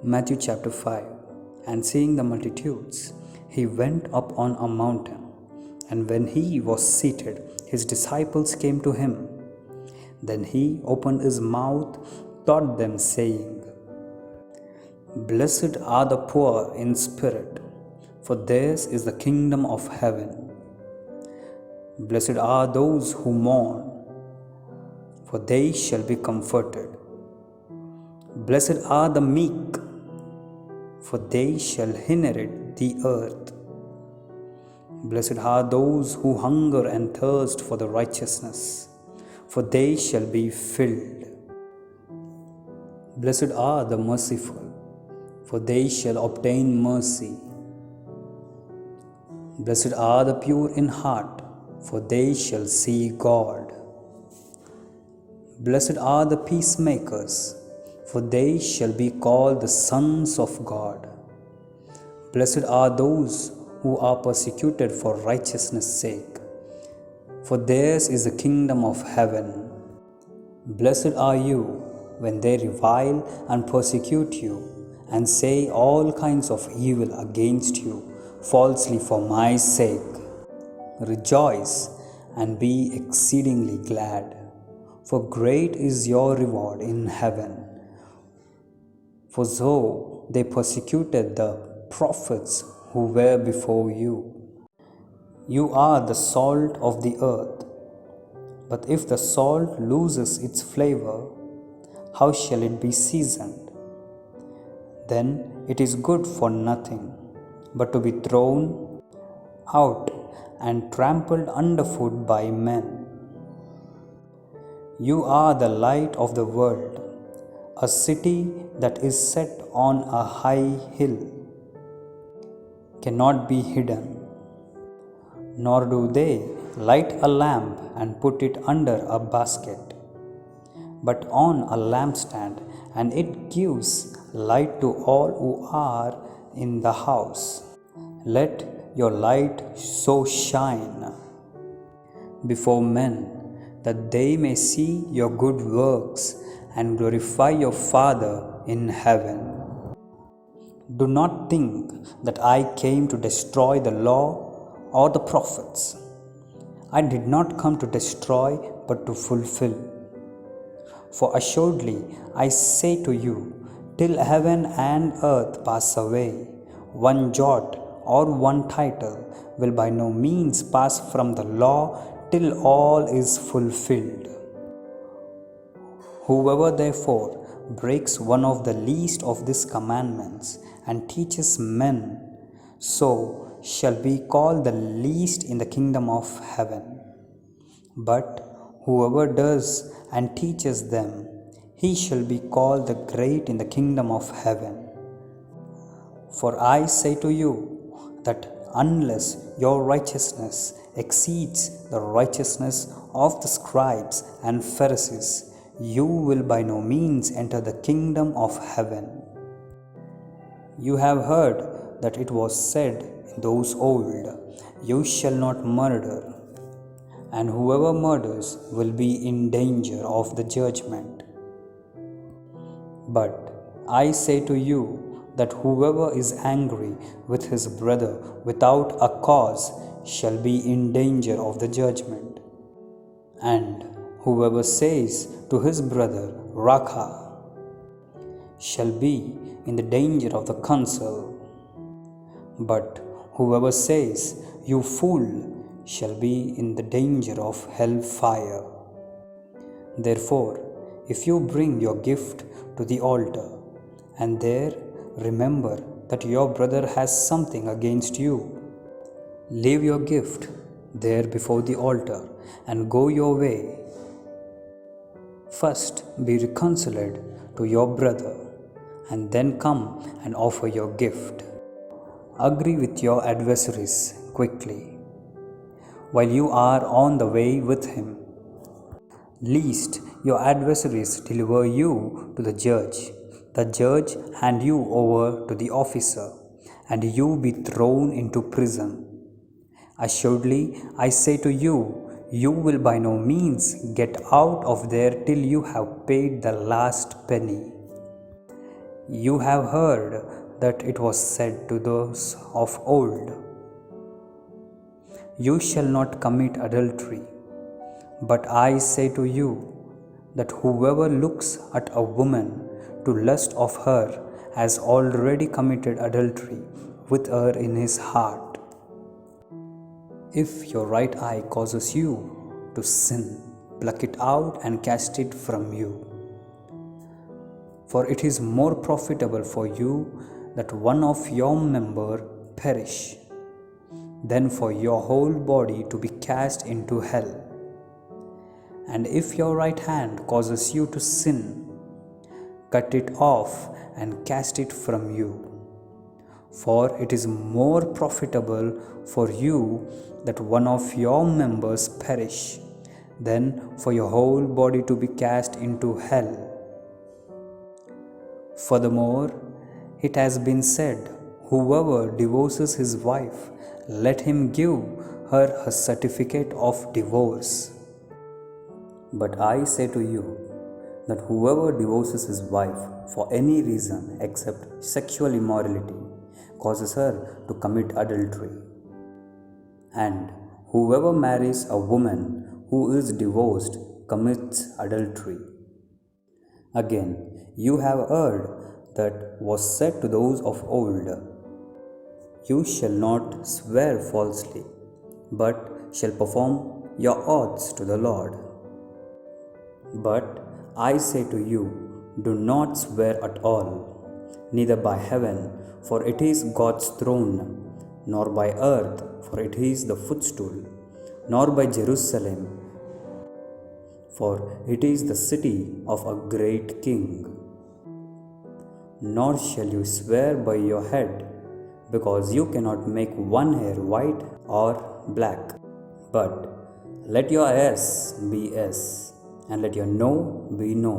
Matthew chapter 5. And seeing the multitudes, he went up on a mountain. And when he was seated, his disciples came to him. Then he opened his mouth, taught them, saying, Blessed are the poor in spirit, for theirs is the kingdom of heaven. Blessed are those who mourn, for they shall be comforted. Blessed are the meek, for they shall inherit the earth. Blessed are those who hunger and thirst for the righteousness, for they shall be filled. Blessed are the merciful, for they shall obtain mercy. Blessed are the pure in heart, for they shall see God. Blessed are the peacemakers, for they shall be called the sons of God. Blessed are those who are persecuted for righteousness' sake, for theirs is the kingdom of heaven. Blessed are you when they revile and persecute you, and say all kinds of evil against you falsely for my sake. Rejoice and be exceedingly glad, for great is your reward in heaven. For so they persecuted the prophets who were before you. You are the salt of the earth. But if the salt loses its flavor, how shall it be seasoned? Then it is good for nothing, but to be thrown out and trampled underfoot by men. You are the light of the world. A city that is set on a high hill cannot be hidden. Nor do they light a lamp and put it under a basket, but on a lampstand, and it gives light to all who are in the house. Let your light so shine before men, that they may see your good works and glorify your Father in heaven. Do not think that I came to destroy the law or the prophets. I did not come to destroy, but to fulfill. For assuredly I say to you, till heaven and earth pass away, one jot or one tittle will by no means pass from the law till all is fulfilled. Whoever therefore breaks one of the least of these commandments and teaches men, so shall be called the least in the kingdom of heaven. But whoever does and teaches them, he shall be called the great in the kingdom of heaven. For I say to you that unless your righteousness exceeds the righteousness of the scribes and Pharisees, you will by no means enter the kingdom of heaven. You have heard that it was said in those old, You shall not murder, and whoever murders will be in danger of the judgment. But I say to you that whoever is angry with his brother without a cause shall be in danger of the judgment. And whoever says to his brother, Rakha, shall be in the danger of the council. But whoever says, You fool, shall be in the danger of hell fire. Therefore, if you bring your gift to the altar, and there remember that your brother has something against you, leave your gift there before the altar, and go your way. First be reconciled to your brother, and then come and offer your gift. Agree with your adversaries quickly, while you are on the way with him, lest your adversaries deliver you to the judge hand you over to the officer, and you be thrown into prison. Assuredly, I say to you, you will by no means get out of there till you have paid the last penny. You have heard that it was said to those of old, "You shall not commit adultery." But I say to you that whoever looks at a woman to lust of her has already committed adultery with her in his heart. If your right eye causes you to sin, pluck it out and cast it from you. For it is more profitable for you that one of your member perish than for your whole body to be cast into hell. And if your right hand causes you to sin, cut it off and cast it from you. For it is more profitable for you that one of your members perish than for your whole body to be cast into hell. Furthermore, it has been said, "Whoever divorces his wife, let him give her a certificate of divorce." But I say to you that whoever divorces his wife for any reason except sexual immorality causes her to commit adultery. And whoever marries a woman who is divorced commits adultery. Again, you have heard that was said to those of old, "You shall not swear falsely, but shall perform your oaths to the Lord." But I say to you, do not swear at all, neither by heaven, for it is God's throne, nor by earth, for it is the footstool, nor by Jerusalem, for it is the city of a great king. Nor shall you swear by your head, because you cannot make one hair white or black. But let your yes be yes, and let your no be no,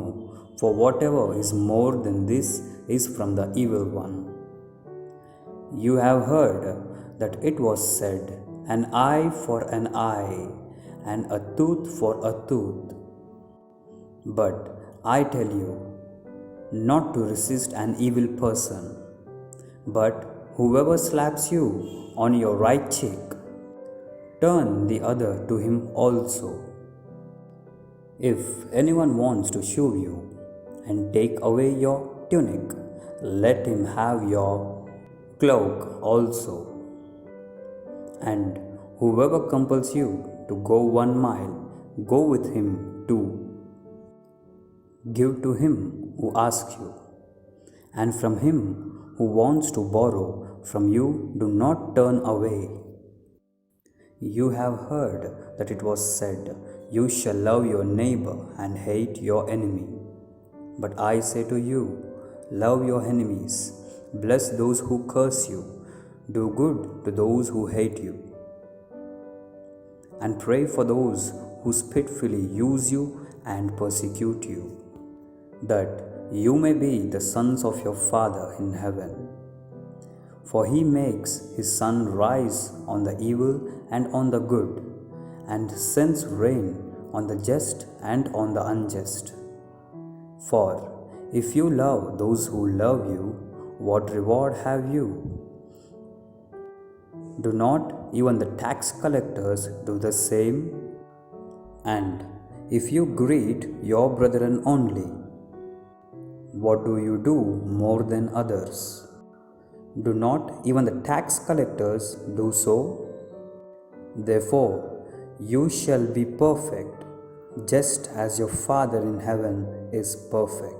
for whatever is more than this is from the evil one. You have heard that it was said, "An eye for an eye, and a tooth for a tooth." But I tell you, not to resist an evil person, but whoever slaps you on your right cheek, turn the other to him also. If anyone wants to shoot you and take away your tunic, let him have your cloak also. And whoever compels you to go 1 mile, go with him 2. Give to him who asks you, and from him who wants to borrow from you, do not turn away. You have heard that it was said, "You shall love your neighbor and hate your enemy." But I say to you, love your enemies, bless those who curse you, do good to those who hate you, and pray for those who spitefully use you and persecute you, that you may be the sons of your Father in heaven. For he makes his sun rise on the evil and on the good, and sends rain on the just and on the unjust. For if you love those who love you, what reward have you? Do not even the tax collectors do the same? And if you greet your brethren only, what do you do more than others? Do not even the tax collectors do so? Therefore, you shall be perfect, just as your Father in heaven is perfect.